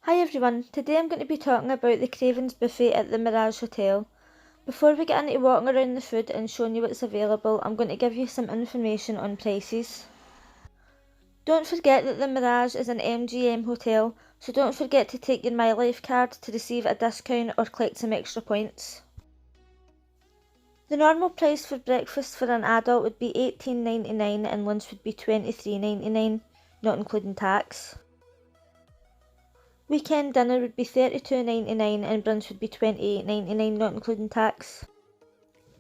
Hi everyone, today I'm going to be talking about the Cravings buffet at the Mirage Hotel. Before we get into walking around the food and showing you what's available, I'm going to give you some information on prices. Don't forget that the Mirage is an MGM hotel, so don't forget to take your My Life card to receive a discount or collect some extra points. The normal price for breakfast for an adult would be $18.99 and lunch would be $23.99, not including tax. Weekend dinner would be $32.99 and brunch would be $28.99, not including tax.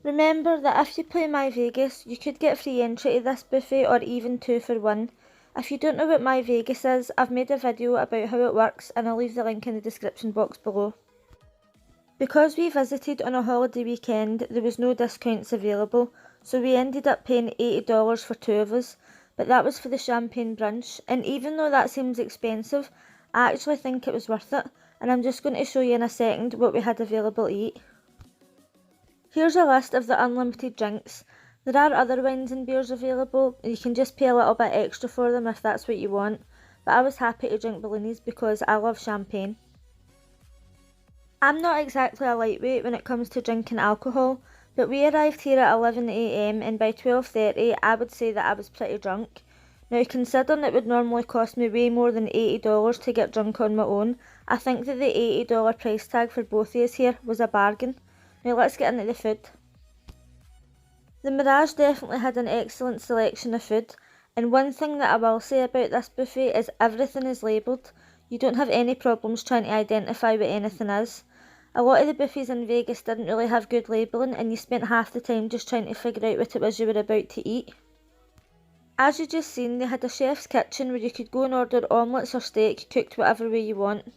Remember that if you play My Vegas, you could get free entry to this buffet or even 2 for 1. If you don't know what My Vegas is, I've made a video about how it works and I'll leave the link in the description box below. Because we visited on a holiday weekend, there was no discounts available, so we ended up paying $80 for 2 of us, but that was for the champagne brunch, and even though that seems expensive, I actually think it was worth it, and I'm just going to show you in a second what we had available to eat. Here's a list of the unlimited drinks. There are other wines and beers available, you can just pay a little bit extra for them if that's what you want, but I was happy to drink balloonies because I love champagne. I'm not exactly a lightweight when it comes to drinking alcohol, but we arrived here at 11 AM and by 12:30 I would say that I was pretty drunk. Now, considering it would normally cost me way more than $80 to get drunk on my own, I think that the $80 price tag for both of us here was a bargain. Now let's get into the food. The Mirage definitely had an excellent selection of food, and one thing that I will say about this buffet is everything is labelled. You don't have any problems trying to identify what anything is. A lot of the buffets in Vegas didn't really have good labelling and you spent half the time just trying to figure out what it was you were about to eat. As you just seen, they had a chef's kitchen where you could go and order omelettes or steak cooked whatever way you want.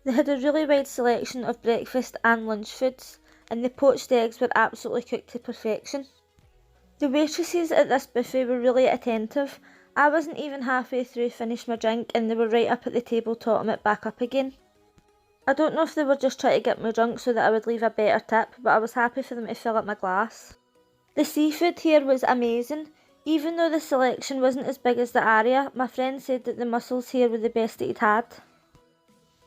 They had a really wide selection of breakfast and lunch foods, and the poached eggs were absolutely cooked to perfection. The waitresses at this buffet were really attentive. I wasn't even halfway through finished my drink and they were right up at the table totting it back up again. I don't know if they were just trying to get me drunk so that I would leave a better tip, but I was happy for them to fill up my glass. The seafood here was amazing. Even though the selection wasn't as big as the area, my friend said that the mussels here were the best that he'd had.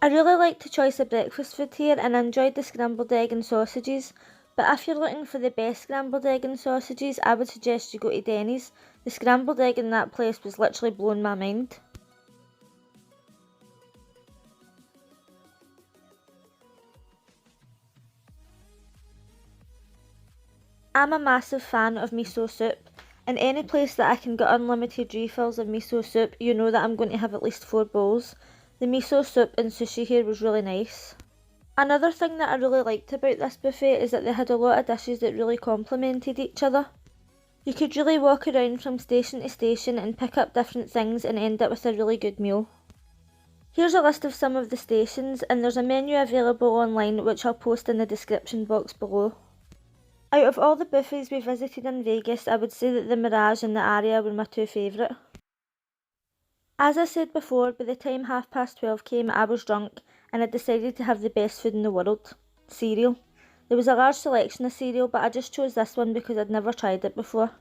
I really liked the choice of breakfast food here and I enjoyed the scrambled egg and sausages, but if you're looking for the best scrambled egg and sausages, I would suggest you go to Denny's. The scrambled egg in that place was literally blowing my mind. I'm a massive fan of miso soup. In any place that I can get unlimited refills of miso soup, you know that I'm going to have at least 4 bowls. The miso soup and sushi here was really nice. Another thing that I really liked about this buffet is that they had a lot of dishes that really complemented each other. You could really walk around from station to station and pick up different things and end up with a really good meal. Here's a list of some of the stations and there's a menu available online which I'll post in the description box below. Out of all the buffets we visited in Vegas, I would say that the Mirage and the Aria were my 2 favourite. As I said before, by the time 12:30 came, I was drunk and I decided to have the best food in the world, cereal. There was a large selection of cereal, but I just chose this one because I'd never tried it before.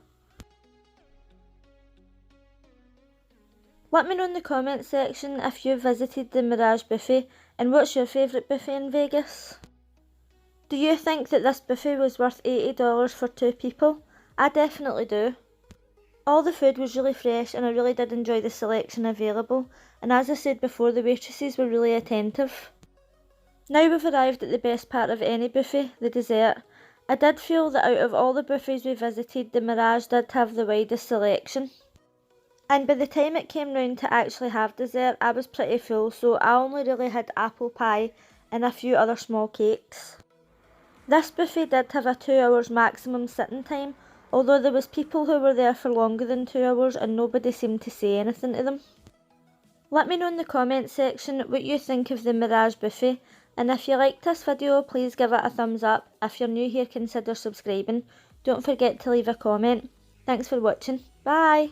Let me know in the comments section if you've visited the Mirage buffet and what's your favourite buffet in Vegas. Do you think that this buffet was worth $80 for 2 people? I definitely do. All the food was really fresh and I really did enjoy the selection available, and as I said before, the waitresses were really attentive. Now we've arrived at the best part of any buffet, the dessert. I did feel that out of all the buffets we visited, the Mirage did have the widest selection. And by the time it came round to actually have dessert, I was pretty full, so I only really had apple pie and a few other small cakes. This buffet did have a 2 hours maximum sitting time, although there was people who were there for longer than 2 hours and nobody seemed to say anything to them. Let me know in the comments section what you think of the Mirage buffet, and if you liked this video, please give it a thumbs up. If you're new here, consider subscribing. Don't forget to leave a comment. Thanks for watching. Bye!